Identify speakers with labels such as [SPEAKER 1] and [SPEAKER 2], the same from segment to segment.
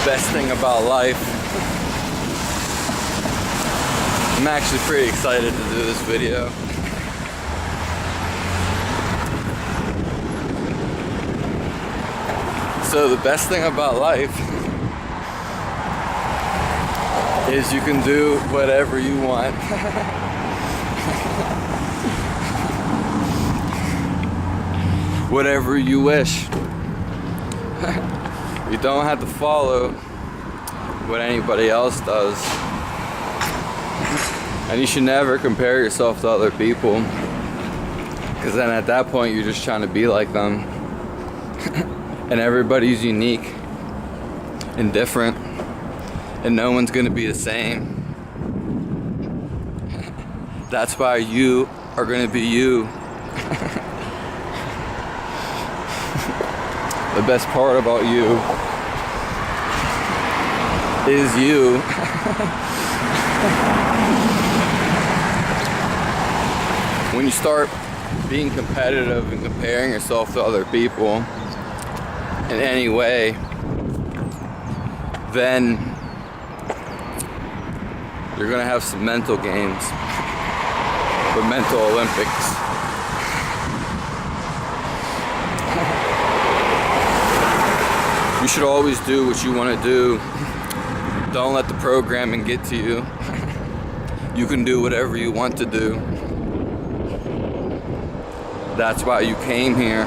[SPEAKER 1] best thing about life. I'm actually pretty excited to do this video. So the best thing about life is you can do whatever you want. Whatever you wish. You don't have to follow what anybody else does. And you should never compare yourself to other people, because then at that point you're just trying to be like them. And everybody's unique and different, and no one's gonna be the same. That's why you are gonna be you. The best part about you is you. When you start being competitive and comparing yourself to other people in any way, then you're gonna have some mental games, or mental Olympics. You should always do what you want to do. Don't let the programming get to you. You can do whatever you want to do. That's why you came here.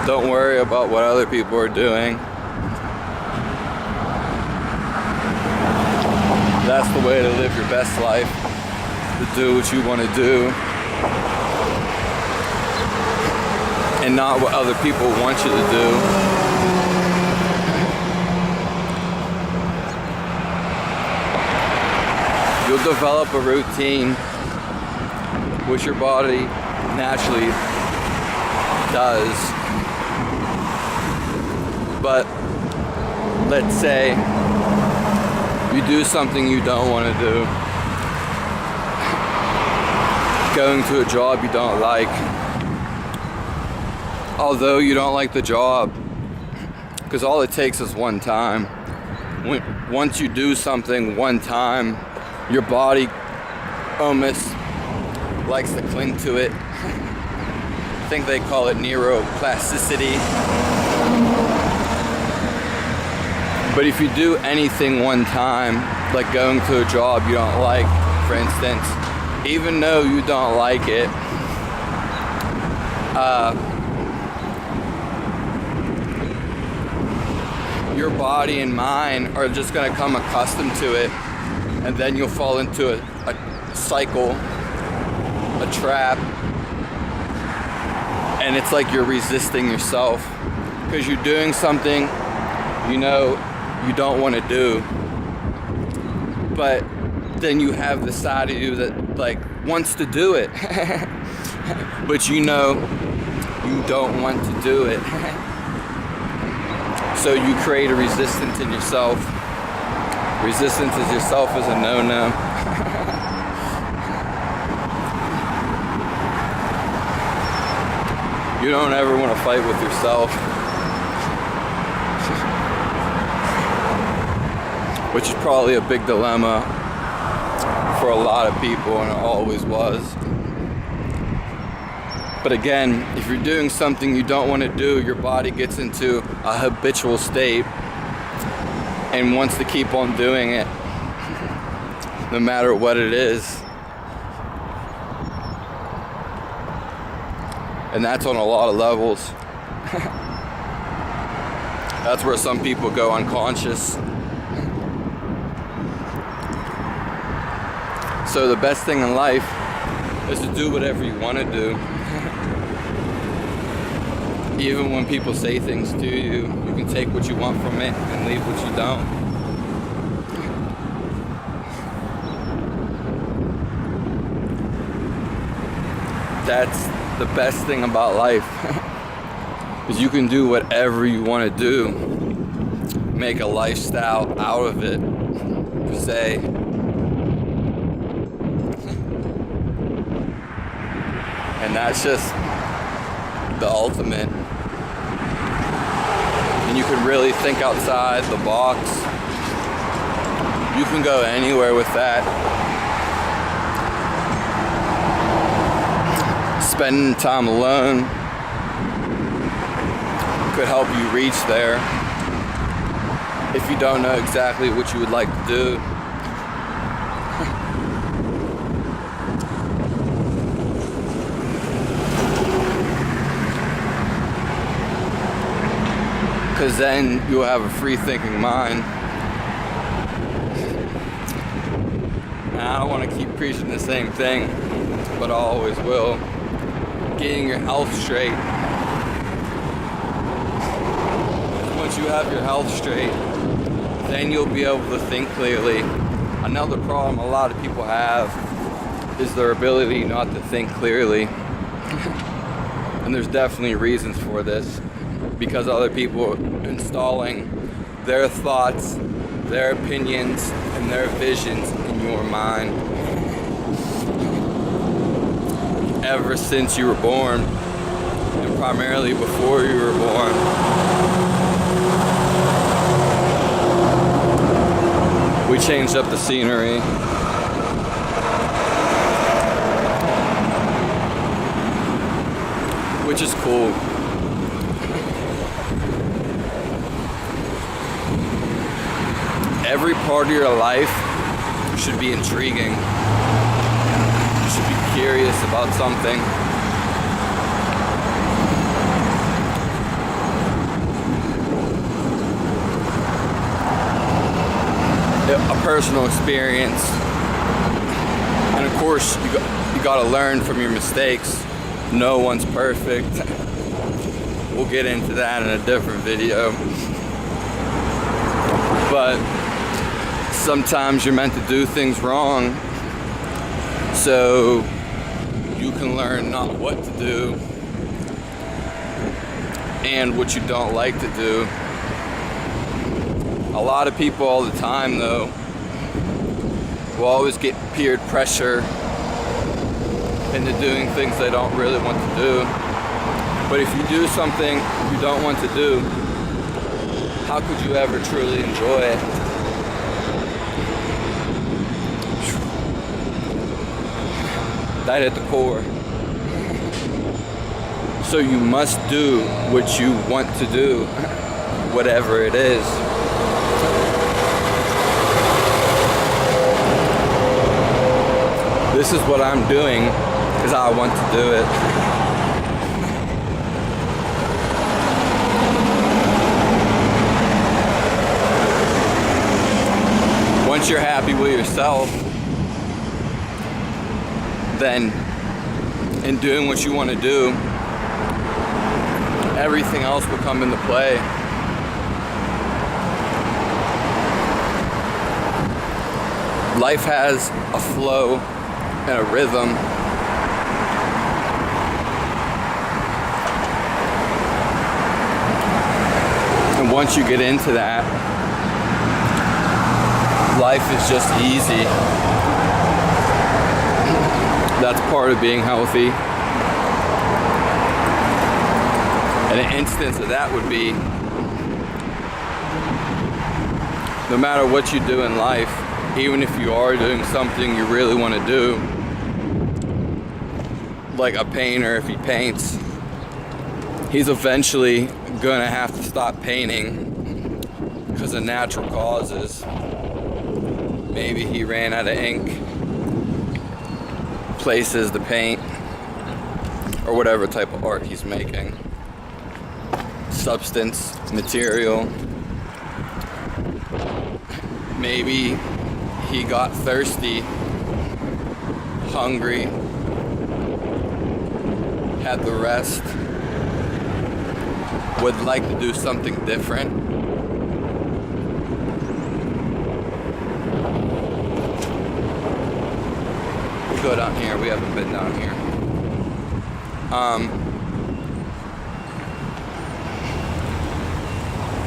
[SPEAKER 1] Don't worry about what other people are doing. That's the way to live your best life. To do what you want to do. And not what other people want you to do. You'll develop a routine, which your body naturally does. But let's say you do something you don't want to do. Going to a job you don't like. Although you don't like the job, because all it takes is one time. Once you do something one time, your body almost likes to cling to it. I think they call it neuroplasticity. But if you do anything one time, like going to a job you don't like, for instance, even though you don't like it, your body and mind are just going to come accustomed to it, and then you'll fall into a cycle, a trap, and it's like you're resisting yourself because you're doing something you know you don't want to do, but then you have the side of you that like wants to do it, but you know you don't want to do it. So you create a resistance in yourself. Resistance is yourself is a no-no. You don't ever want to fight with yourself. Which is probably a big dilemma for a lot of people, and it always was. But again, if you're doing something you don't want to do, your body gets into a habitual state and wants to keep on doing it, no matter what it is. And that's on a lot of levels. That's where some people go unconscious. So the best thing in life is to do whatever you want to do. Even when people say things to you, you can take what you want from it and leave what you don't. That's the best thing about life. Is you can do whatever you want to do. Make a lifestyle out of it, per se. And that's just the ultimate. And you can really think outside the box. You can go anywhere with that. Spending time alone could help you reach there if you don't know exactly what you would like to do. Because then you'll have a free thinking mind. And I don't want to keep preaching the same thing, but I always will. Getting your health straight. Once you have your health straight, then you'll be able to think clearly. Another problem a lot of people have is their ability not to think clearly. And there's definitely reasons for this, because other people are installing their thoughts, their opinions, and their visions in your mind ever since you were born, and primarily before you were born. We changed up the scenery. Which is cool. Every part of your life should be intriguing. You should be curious about something. A personal experience. And of course, you got to learn from your mistakes. No one's perfect. We'll get into that in a different video. But sometimes you're meant to do things wrong so you can learn not what to do and what you don't like to do. A lot of people all the time, though, will always get peer pressure into doing things they don't really want to do. But if you do something you don't want to do, how could you ever truly enjoy it? That at the core. So you must do what you want to do, whatever it is. This is what I'm doing because I want to do it. Once you're happy with yourself, then in doing what you want to do, everything else will come into play. Life has a flow and a rhythm. And once you get into that, life is just easy. That's part of being healthy. And an instance of that would be, no matter what you do in life, even if you are doing something you really want to do, like a painter, if he paints, he's eventually gonna have to stop painting because of natural causes. Maybe he ran out of ink, places to paint, or whatever type of art he's making. Substance, material. Maybe he got thirsty, hungry, had the rest, would like to do something different. We'll go down here. We haven't been down here.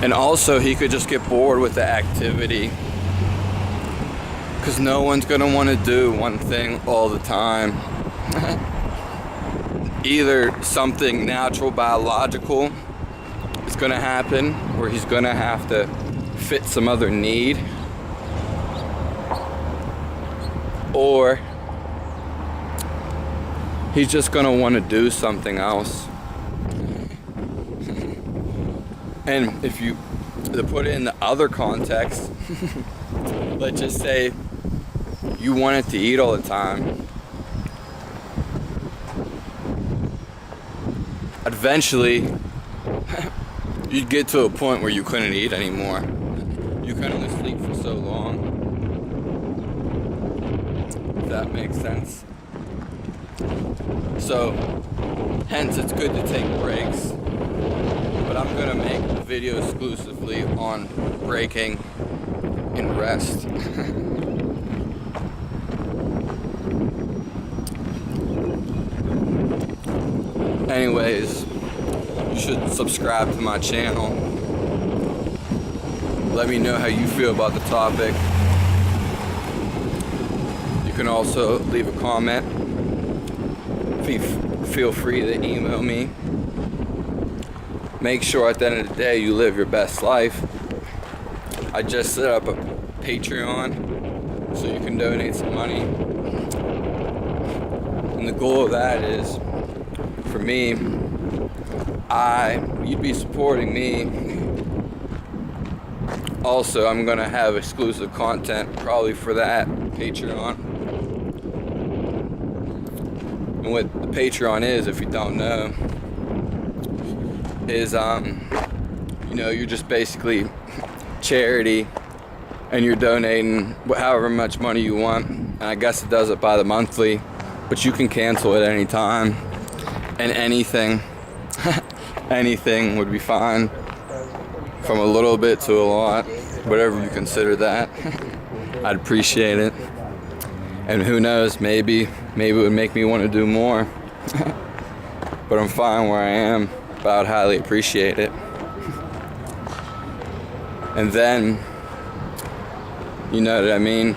[SPEAKER 1] And also he could just get bored with the activity, because no one's gonna want to do one thing all the time. either something natural, biological is gonna happen, or he's gonna have to fit some other need, or he's just gonna want to do something else. And if you to put it in the other context, let's just say you wanted to eat all the time. Eventually, you'd get to a point where you couldn't eat anymore. You could only sleep for so long. If that makes sense. So, hence it's good to take breaks. But I'm gonna make a video exclusively on breaking and rest. Anyways, you should subscribe to my channel. Let me know how you feel about the topic. You can also leave a comment. Feel free to email me. Make sure at the end of the day you live your best life. I just set up a Patreon so you can donate some money. And the goal of that is, for me, you'd be supporting me. Also, I'm gonna have exclusive content probably for that Patreon. And what the Patreon is, if you don't know, is you're just basically charity, and you're donating however much money you want. And I guess it does it by the monthly, but you can cancel at any time, and anything anything would be fine, from a little bit to a lot, whatever you consider that. I'd appreciate it. And who knows, maybe it would make me want to do more. But I'm fine where I am, but I'd highly appreciate it. And then, you know what I mean?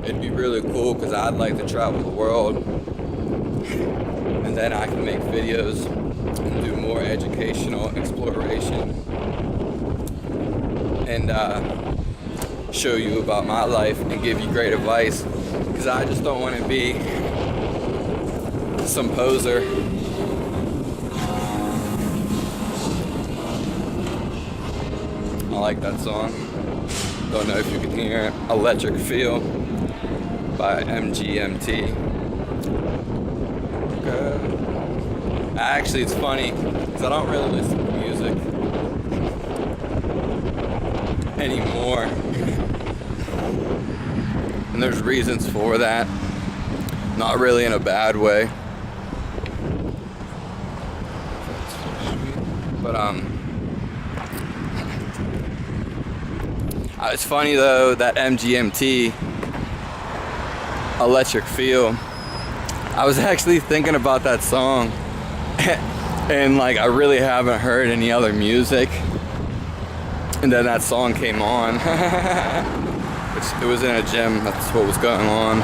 [SPEAKER 1] It'd be really cool, because I'd like to travel the world, and then I can make videos and do more educational exploration, and show you about my life and give you great advice, because I just don't want to be some poser. I like that song. Don't know if you can hear it. Electric Feel by MGMT. Actually, it's funny, because I don't really listen to music anymore. And there's reasons for that. Not really in a bad way. But it's funny though, that MGMT Electric Feel. I was actually thinking about that song, and like I really haven't heard any other music, and then that song came on. It was in a gym, that's what was going on.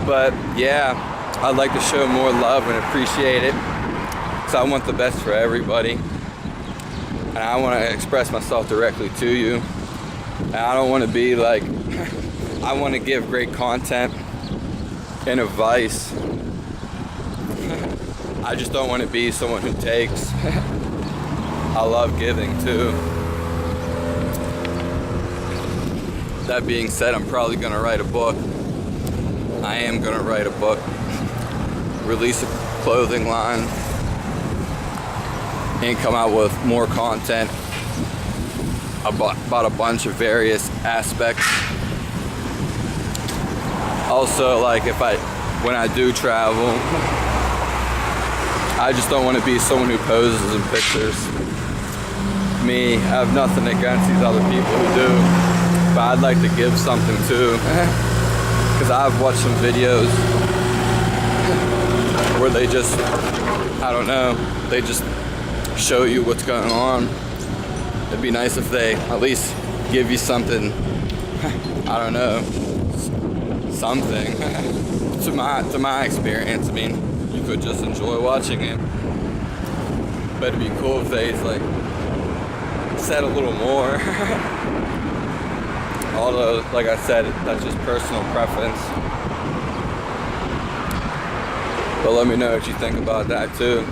[SPEAKER 1] But yeah, I'd like to show more love and appreciate it, because I want the best for everybody, and I want to express myself directly to you. And I don't want to be like, I want to give great content and advice. I just don't want to be someone who takes. I love giving too. That being said, I'm probably going to write a book. I am going to write a book, release a clothing line, and come out with more content about a bunch of various aspects. Also, like when I do travel, I just don't want to be someone who poses in pictures. Me, I have nothing against these other people who do, but I'd like to give something too. Because I've watched some videos where they just, I don't know, they just show you what's going on. It'd be nice if they at least give you something I don't know, something. to my experience, I mean, you could just enjoy watching it. But it'd be cool if they like said a little more. Although, like I said, that's just personal preference. But let me know what you think about that too.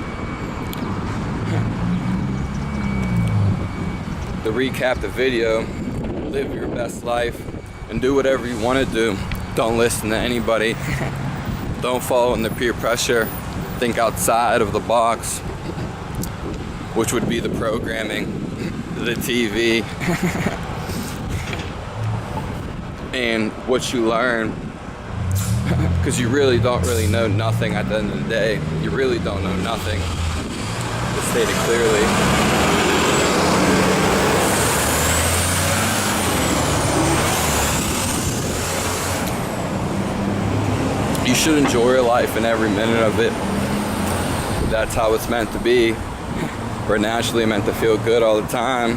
[SPEAKER 1] To recap the video, live your best life and do whatever you want to do. Don't listen to anybody. Don't follow in the peer pressure. Think outside of the box, which would be the programming, the TV, and what you learn. Because you really don't really know nothing at the end of the day. You really don't know nothing. To state it clearly. You should enjoy your life and every minute of it. That's how it's meant to be. We're naturally meant to feel good all the time.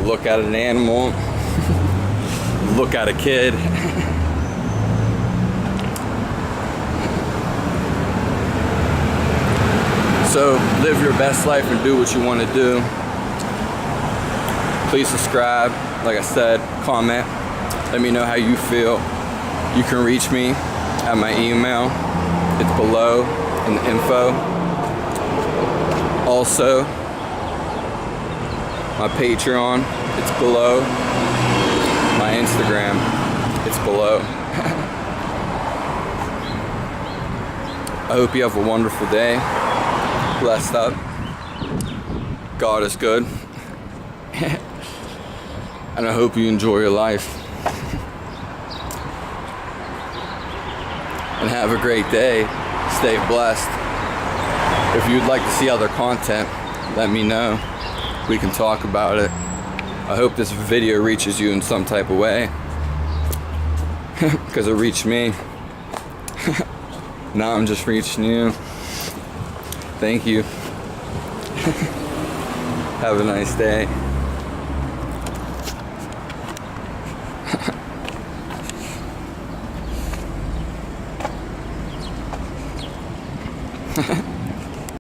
[SPEAKER 1] Look at an animal. Look at a kid. So live your best life and do what you want to do. Please subscribe. Like I said, comment. Let me know how you feel. You can reach me at my email. It's below in the info. Also, my Patreon, it's below. My Instagram, it's below. I hope you have a wonderful day. Blessed up. God is good. And I hope you enjoy your life. And have a great day. Stay blessed. If you'd like to see other content, let me know. We can talk about it. I hope this video reaches you in some type of way. Because it reached me. Now I'm just reaching you. Thank you. Have a nice day.